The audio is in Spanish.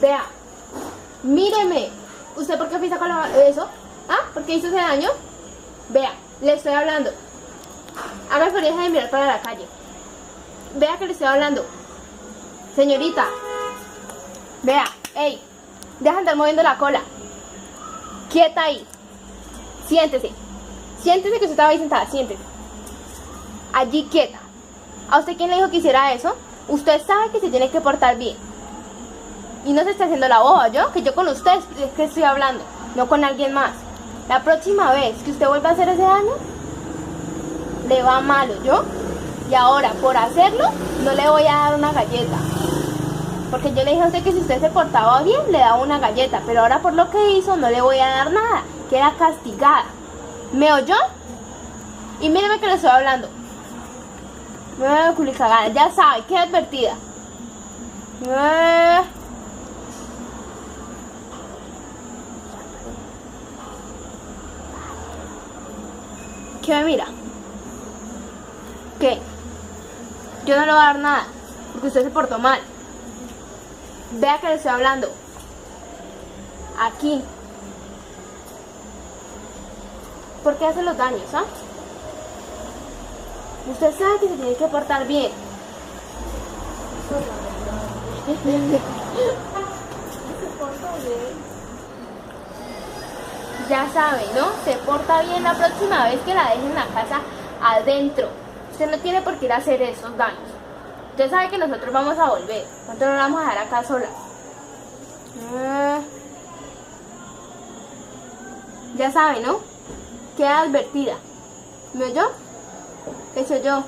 Vea, míreme. ¿Usted por qué pisa con eso? ¿Ah? ¿Por qué hizo ese daño? Vea, le estoy hablando. Haga el favor y deje de mirar para la calle. Vea que le estoy hablando. Señorita. Vea, ey. Deja de andar moviendo la cola. Quieta ahí. Siéntese. Siéntese que usted estaba ahí sentada. Siéntese. Allí quieta. ¿A usted quién le dijo que hiciera eso? Usted sabe que se tiene que portar bien. Y no se está haciendo la boba, ¿yo? Que yo con usted es que estoy hablando, no con alguien más. La próxima vez que usted vuelva a hacer ese daño, le va malo, ¿yo? Y ahora, por hacerlo, no le voy a dar una galleta. Porque yo le dije a usted que si usted se portaba bien, le daba una galleta. Pero ahora por lo que hizo, no le voy a dar nada. Queda castigada. ¿Me oyó? Y míreme que le estoy hablando. Me voy a culicagada. Ya sabe, queda advertida. ¿Qué me mira? ¿Qué? Yo no le voy a dar nada, porque usted se portó mal. Vea que le estoy hablando. Aquí. ¿Por qué hace los daños, ah? Usted sabe que se tiene que portar bien. Ya sabe, ¿no? Se porta bien la próxima vez que la deje en la casa adentro. Usted no tiene por qué ir a hacer esos daños. Usted sabe que nosotros vamos a volver. Nosotros no la vamos a dejar acá sola. Ya sabe, ¿no? Queda advertida. ¿Me oyó? ¿Qué soy yo?